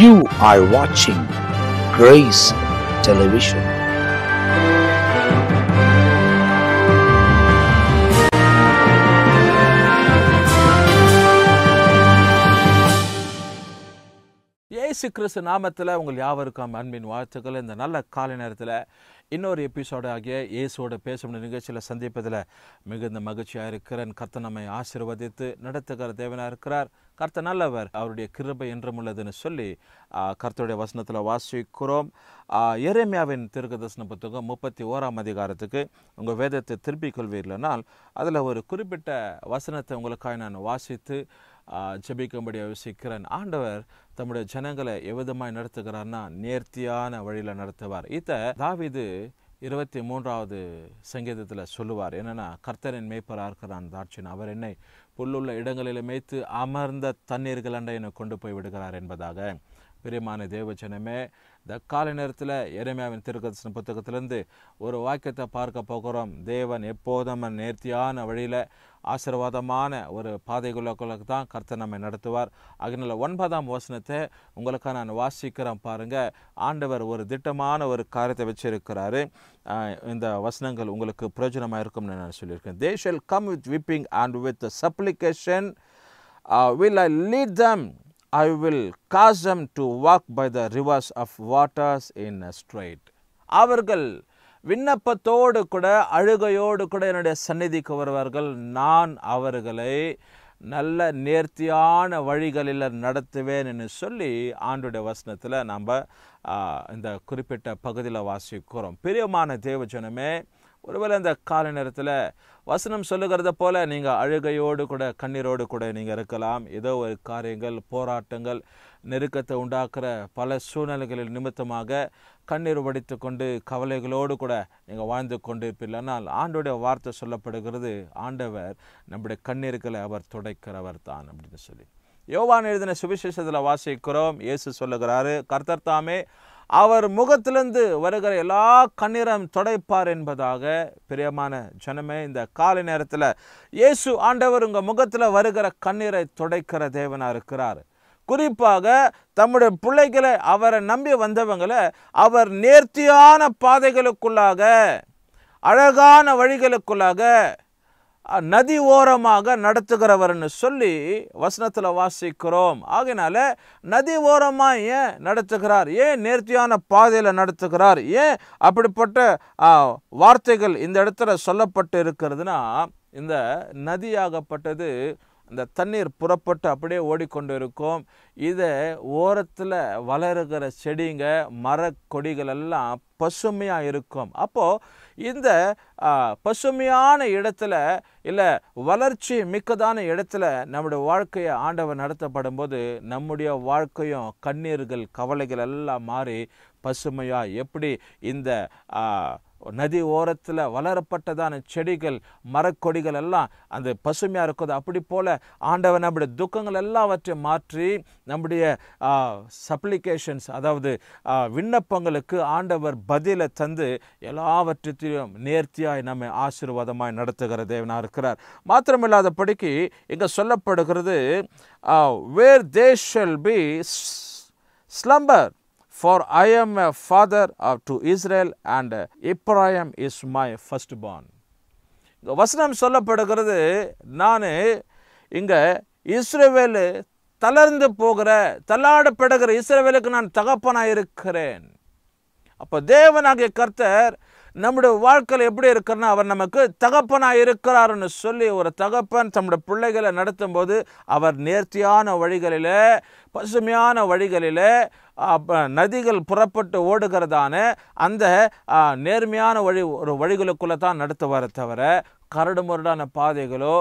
You are watching Grace Television. இயேசு கிறிஸ்து நாமத்தில் உங்கள் யாவருக்கும் அன்பின் வாழ்த்துக்கள். இந்த நல்ல காலை நேரத்தில் இன்னொரு எபிசோடு ஆகிய இயேசுவோட பேசும் நிகழ்ச்சியில் சந்திப்பதில் மிகுந்த மகிழ்ச்சியாக இருக்கிறேன். கர்த்தர் நம்மை ஆசீர்வதித்து நடத்துகிற தேவனாக இருக்கிறார். கர்த்தர் நல்லவர், அவருடைய கிருபை என்றும் உள்ளதுன்னு சொல்லி கர்த்தருடைய வசனத்தில் வாசிக்கிறோம். எரேமியாவின் தீர்க்கதரிசன புத்தகம் 31ஆம் அதிகாரத்துக்கு உங்கள் வேதத்தை திருப்பிக் கொள்வீர்களானால் அதில் ஒரு குறிப்பிட்ட வசனத்தை உங்களுக்காக நான் வாசித்து ஜெபிக்கும்படி யோசிக்கிறேன். ஆண்டவர் தம்முடைய ஜனங்களை எவ்விதமாய் நடத்துகிறார்னா நேர்த்தியான வழியில் நடத்துவார். தாவீது 23வது சங்கீதத்தில் சொல்லுவார். என்னென்னா, கர்த்தரின் மேய்ப்பராக இருக்கிறான் தாட்சின், அவர் என்னை புல்லுள்ள இடங்களில் மேய்த்து அமர்ந்த தண்ணீர்கள் அண்டை என்னை கொண்டு போய் விடுகிறார் என்பதாக. பிரியமான தேவஜனமே, இந்த காலை நேரத்தில் எரேமியாவின் தீர்க்கதரிசன புத்தகத்திலிருந்து ஒரு வாக்கியத்தை பார்க்க போகிறோம். தேவன் எப்போதும் நேர்த்தியான வழியில் ஆசீர்வாதமான ஒரு பாதைகளுக்கு தான் கர்த்தர் நம்மை நடத்துவார். அதனால 9ஆம் வசனத்தை உங்களுக்காக நான் வாசிக்கிறேன் பாருங்க. ஆண்டவர் ஒரு திட்டமான ஒரு காரியத்தை வச்சிருக்கிறாரு. இந்த வசனங்கள் உங்களுக்கு பிரயோஜனமாக இருக்கும்னு நான் சொல்லியிருக்கேன். They shall come with weeping and with supplication will I lead them. I will cause them to walk by the rivers of waters in a straight. அவர்கள் விண்ணப்பத்தோடு கூட அழுகையோடு கூட என்னுடைய சந்நிதிக்கு வருவார்கள். நான் அவர்களை நல்ல நேர்த்தியான வழிகளில் நடத்துவேன் என்று சொல்லி ஆண்டுடைய வசனத்தில் நாம் இந்த குறிப்பிட்ட பகுதியில் வாசிக்கிறோம். பிரியமான தேவஜனமே, ஒருவேளை இந்த காலை நேரத்தில் வசனம் சொல்லுகிறத போல நீங்கள் அழுகையோடு கூட கண்ணீரோடு கூட நீங்கள் இருக்கலாம். ஏதோ ஒரு காரியங்கள், போராட்டங்கள், நெருக்கத்தை உண்டாக்குற பல சூழ்நிலைகளில் நிமித்தமாக கண்ணீர் வடித்து கொண்டு கவலைகளோடு கூட நீங்கள் வாழ்ந்து கொண்டு இருப்பீர்களானால் ஆண்டோடைய வார்த்தை சொல்லப்படுகிறது, ஆண்டவர் நம்முடைய கண்ணீர்களை அவர் துடைக்கிறவர் தான் அப்படின்னு சொல்லி. யோவான் எழுதின சுவிசேஷத்தில் வாசிக்கிறோம். இயேசு சொல்லுகிறாரு, கர்த்தர் தாமே அவர் முகத்திலிருந்து வருகிற எல்லா கண்ணீரும் துடைப்பார் என்பதாக. பிரியமான ஜனமே, இந்த காலை நேரத்தில் இயேசு ஆண்டவர் உங்கள் முகத்தில் வருகிற கண்ணீரை துடைக்கிற தேவனாக இருக்கிறார். குறிப்பாக தம்முடைய பிள்ளைகளை, அவரை நம்பி வந்தவங்களை அவர் நேர்த்தியான பாதைகளுக்குள்ளாக, அழகான வழிகளுக்குள்ளாக, நதி ஓரமாக நடத்துகிறவர்னு சொல்லி வசனத்தில் வாசிக்கிறோம். ஆகையினால நதி ஓரமாக ஏன் நடத்துகிறார், ஏன் நேர்த்தியான பாதையில் நடத்துகிறார், ஏன் அப்படிப்பட்ட வார்த்தைகள் இந்த இடத்துல சொல்லப்பட்டு இருக்கிறதுனா, இந்த நதியாகப்பட்டது அந்த தண்ணீர் புறப்பட்டு அப்படியே ஓடிக்கொண்டு இருக்கும். இதை ஓரத்தில் வளருகிற செடிங்க, மரக்கொடிகள் எல்லாம் பசுமையாக இருக்கும். அப்போது இந்த பசுமையான இடத்துல, இல்லை வளர்ச்சி மிக்கதான இடத்துல நம்முடைய வாழ்க்கையை ஆண்டவர் நடத்தப்படும் போது நம்முடைய வாழ்க்கையும் கண்ணீர்கள், கவலைகள் எல்லாம் மாறி பசுமையாக, எப்படி இந்த நதி ஓரத்தில் வளரப்பட்டதான செடிகள், மரக்கொடிகள் எல்லாம் அந்த பசுமையாக இருக்குது, அப்படி போல் ஆண்டவர் நம்முடைய துக்கங்கள் எல்லாவற்றையும் மாற்றி நம்முடைய சப்ளிகேஷன்ஸ், அதாவது விண்ணப்பங்களுக்கு ஆண்டவர் பதிலை தந்து எல்லாவற்றையும் நேர்த்தியாய் நம்மை ஆசீர்வாதமாய் நடத்துகிற தேவனாக இருக்கிறார். மாத்திரமில்லாதபடிக்கு இங்கே சொல்லப்படுகிறது, where they shall be slumber, for I am a father to Israel and Ephraim is my firstborn. வசனம் சொல்லப்படுகிறது, நான் இங்கே இஸ்ரவேல் தளர்ந்து போகிற, தள்ளாடப்படுகிற இஸ்ரவேலுக்கு நான் தகப்பனாக இருக்கிறேன். அப்போ தேவனாகிய கர்த்தர் நம்முடைய வாழ்க்கையில் எப்படி இருக்கிறன்னா, அவர் நமக்கு தகப்பனாக இருக்கிறார்னு சொல்லி, ஒரு தகப்பன் தம்முடைய பிள்ளைகளை நடத்தும் போது அவர் நேர்த்தியான வழிகளில், பசுமையான வழிகளில், நதிகள் புறப்பட்டு ஓடுகிறதான அந்த நேர்மையான ஒரு வழிகளுக்குள்ளே தான் நடத்துவார தவிர, கரடு முரடான பாதைகளோ,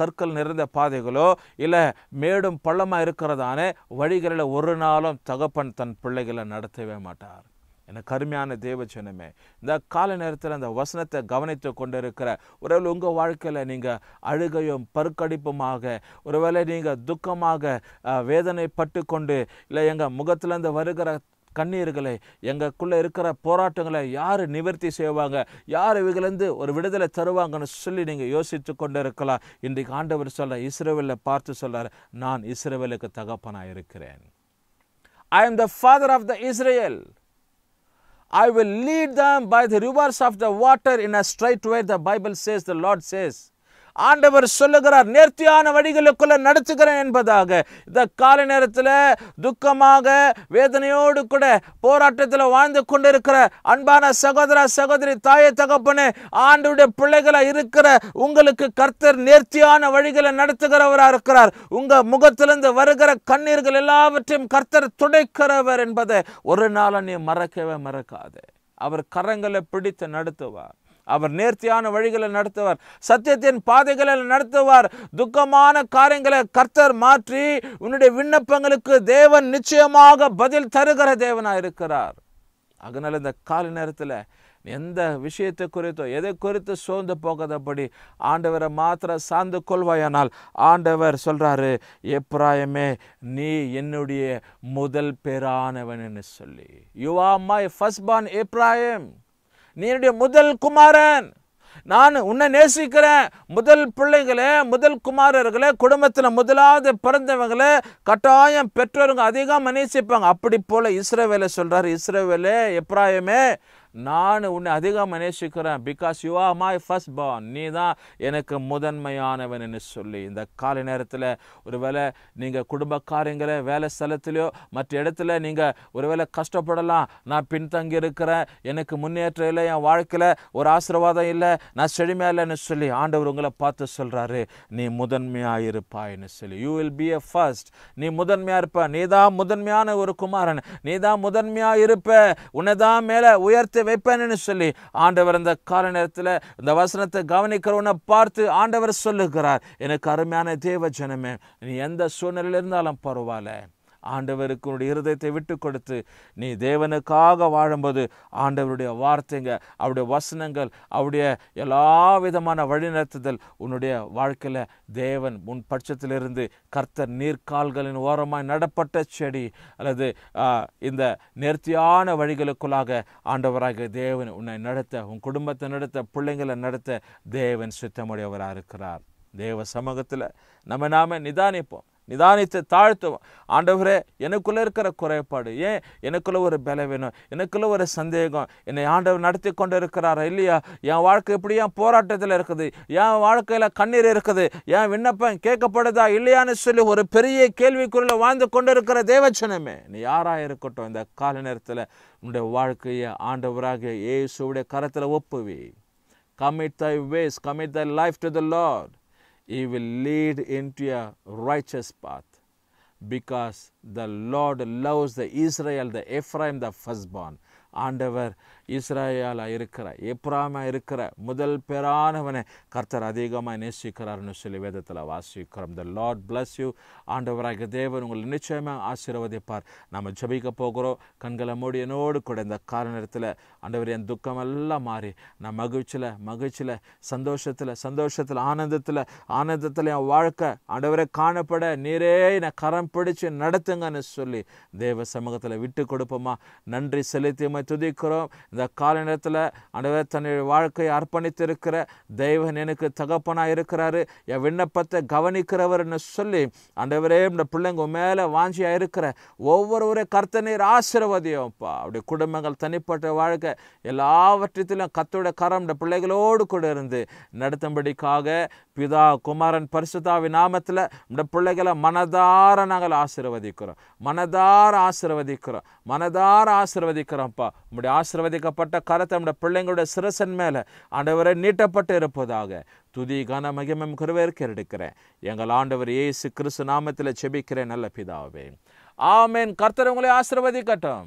கற்கள் நிறைந்த பாதைகளோ, இல்லை மேடும் பள்ளமாக இருக்கிறதான வழிகளில் ஒரு நாளும் தகப்பன் தன் பிள்ளைகளை நடத்தவே மாட்டார். எனக்கு அருமையான தேவஜனமே, இந்த கால நேரத்தில் அந்த வசனத்தை கவனித்து கொண்டு இருக்கிற ஒருவேளை உங்கள் வாழ்க்கையில் நீங்கள் அழுகையும் பருக்கடிப்புமாக, ஒருவேளை நீங்கள் துக்கமாக வேதனைப்பட்டு கொண்டு, இல்லை எங்கள் முகத்திலேருந்து வருகிற கண்ணீர்களை, எங்களுக்குள்ளே இருக்கிற போராட்டங்களை யார் நிவர்த்தி செய்வாங்க, யார் இவங்களேருந்து ஒரு விடுதலை தருவாங்கன்னு சொல்லி நீங்கள் யோசித்து கொண்டு இருக்கலாம். இன்றைக்கு ஆண்டவர் சொல்ல, இஸ்ரவேலை பார்த்து சொல்கிறார், நான் இஸ்ரவேலுக்கு தகப்பனாக இருக்கிறேன். I am the father of the Israel. I will lead them by the rivers of the water in a straight way, the Bible says, the Lord says. ஆண்டவர் சொல்லுகிறார், நேர்த்தியான வழிகளுக்குள்ள நடத்துகிறேன் என்பதாக. இந்த காலை நேரத்தில் துக்கமாக வேதனையோடு கூட போராட்டத்தில் வாழ்ந்து கொண்டிருக்கிற அன்பான சகோதர சகோதரி, தாயை தகப்பனே, ஆண்டவருடைய பிள்ளைகளை இருக்கிற உங்களுக்கு கர்த்தர் நேர்த்தியான வழிகளை நடத்துகிறவராக இருக்கிறார். உங்க முகத்திலிருந்து வருகிற கண்ணீர்கள் எல்லாவற்றையும் கர்த்தர் துடைக்கிறவர் என்பதை ஒரு நாள் நீ மறக்கவே மறக்காதே. அவர் கரங்களை பிடித்து நடத்துவார். அவர் நேர்த்தியான வழிகளை நடத்துவார். சத்தியத்தின் பாதைகளை நடத்துவார். துக்கமான காரியங்களை கர்த்தர் மாற்றி உன்னுடைய விண்ணப்பங்களுக்கு தேவன் நிச்சயமாக பதில் தருகிற தேவனாக இருக்கிறார். அதனால இந்த காலை நேரத்தில் எந்த விஷயத்தை குறித்தோ எதை குறித்து சோர்ந்து போகாதபடி ஆண்டவரை மாத்திர சார்ந்து கொள்வாயானால் ஆண்டவர் சொல்றாரு, எப்ராயிமே நீ என்னுடைய முதல் பேரானவன் என்று சொல்லி. You are my first born Ephraim. நீ என்னுடைய முதல் குமாரன். நான் உன்னை நேசிக்கிறேன். முதல் பிள்ளைகளே, முதல் குமாரர்களே, குடும்பத்தில் முதலாவது பிறந்தவங்களே கட்டாயம் பெற்றோருங்க அதிகம் நேசிப்பாங்க. அப்படி போல இஸ்ரவேலை சொல்றாரு, இஸ்ரவேலே, எப்ராயிமே, நான் உன்னை அதிகம் நேசிக்கிறேன். Because you are my first born. நீ தான் எனக்கு முதன்மையானவன் என்று சொல்லி. இந்த காலை நேரத்தில் ஒருவேளை நீங்கள் குடும்ப காரியங்களை வேலை ஸ்தலத்திலையோ மற்ற இடத்துல நீங்கள் ஒருவேளை கஷ்டப்படலாம். நான் பின்தங்கி இருக்கிறேன், எனக்கு முன்னேற்றம் இல்லை, என் வாழ்க்கையில் ஒரு ஆசீர்வாதம் இல்லை, நான் செழுமையாக இல்லைன்னு சொல்லி ஆண்டவர் உங்களை பார்த்து சொல்கிறாரு, நீ முதன்மையாக இருப்பாய்ன்னு சொல்லி. You will be a first. நீ முதன்மையாக இருப்ப. நீ தான் முதன்மையான ஒரு குமாரன். நீ தான் முதன்மையாக இருப்ப. உன்னை தான் மேலே உயர்த்தி வைப்பேன்னு சொல்லி ஆண்டவர் இந்த கால நேரத்தில் இந்த வசனத்தை கவனிக்கிறவனை பார்த்து ஆண்டவர் சொல்லுகிறார், எனக்கு அருமையான தேவ ஜனமே, நீ எந்த சூழ்நிலையில் இருந்தாலும் பரவாயில்ல, ஆண்டவருக்கு உன்னுடைய இருதயத்தை விட்டு கொடுத்து நீ தேவனுக்காக வாழும்போது ஆண்டவருடைய வார்த்தைங்க, அவருடைய வசனங்கள், அவருடைய எல்லா விதமான வழிநடத்துதல் உன்னுடைய வாழ்க்கையில் தேவன் முன் பட்சத்திலிருந்து கர்த்தர் நீர்கால்களின் ஓரமாய் நடப்பட்ட செடி அல்லது இந்த நேர்த்தியான வழிகளுக்குள்ளாக ஆண்டவராக தேவன் உன்னை நடத்த, உன் குடும்பத்தை நடத்த, பிள்ளைங்களை நடத்த தேவன் சுத்தமுடையவராக இருக்கிறார். தேவ சமூகத்தில் நாம நிதானிப்போம், நிதானித்து தாழ்த்துவோம். ஆண்டவரே, எனக்குள்ளே இருக்கிற குறைபாடு, ஏன் எனக்குள்ள ஒரு பலவீனம், எனக்குள்ள ஒரு சந்தேகம், என்னை ஆண்டவர் நடத்தி கொண்டு இருக்கிறாரா இல்லையா, என் வாழ்க்கை எப்படி என் போராட்டத்தில் இருக்குது, என் வாழ்க்கையில் கண்ணீர் இருக்குது, என் விண்ணப்பம் கேட்கப்படுதா இல்லையான்னு சொல்லி ஒரு பெரிய கேள்விக்குள்ள வாழ்ந்து கொண்டு இருக்கிற தேவச்சனமே, நீ யாராக இருக்கட்டும், இந்த கால நேரத்தில் உன்னுடைய வாழ்க்கையை ஆண்டவராக இயேசுவுடைய கரத்தில் ஒப்புவி. Commit thy ways, commit thy life to the Lord. He will lead into a righteous path, because the Lord loves the Israel, the Ephraim, the firstborn. ஆண்டவர் இஸ்ரவேலா இருக்கிற, எப்ராயிமா இருக்கிற முதல் பேரானவனை கர்த்தர் அதிகமாக நேசிக்கிறார்னு சொல்லி வேதத்தில் வாசிக்கிறோம். The Lord bless you. ஆண்டவராக தேவன் உங்களை நிச்சயமாக ஆசீர்வதிப்பார். நம்ம ஜெபிக்க போகிறோம். கண்களை மூடி என்னோடு கூட இந்த கால நேரத்தில் ஆண்டவர் என் துக்கமெல்லாம் மாறி நான் மகிழ்ச்சியில் சந்தோஷத்தில் ஆனந்தத்தில் என் வாழ்க்கை ஆண்டவரை காணப்பட நீரே என்னை கரம் பிடிச்சு நடத்துங்கன்னு சொல்லி தேவ சமூகத்தில் விட்டு கொடுப்போமா. நன்றி செலுத்தி துதிக்கிறோம். இந்த கால நேரத்தில் ஆண்டவர் தன்னுடைய வாழ்க்கையை அர்ப்பணித்து இருக்கிற தேவன் எனக்கு தகப்பனாக இருக்கிறாரு, என் விண்ணப்பத்தை கவனிக்கிறவர்னு சொல்லி ஆண்டவரே இந்த பிள்ளைங்க மேலே வாஞ்சியாக இருக்கிற ஒவ்வொருவரை கர்த்தர் நீர் ஆசீர்வதியோம்ப்பா. அப்படி குடும்பங்கள், தனிப்பட்ட வாழ்க்கை எல்லாவற்றிலும் கர்த்தருடைய கரம் இந்த பிள்ளைகளோடு கூட இருந்து நடத்தும்படிக்காக பிதா, குமாரன், பரிசுத்தாவின் நாமத்தில் இந்த பிள்ளைகளை மனதார நாங்கள் ஆசீர்வதிக்கிறோம், மனதார ஆசீர்வதிக்கிறோம்ப்பா. உங்களுடைய ஆசீர்வதிக்கப்பட்ட கரத்தை நம்முடைய பிள்ளைங்களுடைய சிரசன் மேலே ஆண்டவரை நீட்டப்பட்டு இருப்பதாக துதி கன மகிமையும் கிருபைக்கு எடுக்கிறேன். எங்கள் ஆண்டவர் இயேசு கிறிஸ்து நாமத்தில் ஜெபிக்கிறேன் நல்ல பிதாவே, ஆமென். கர்த்தர் உங்களை ஆசீர்வதிக்கட்டும்.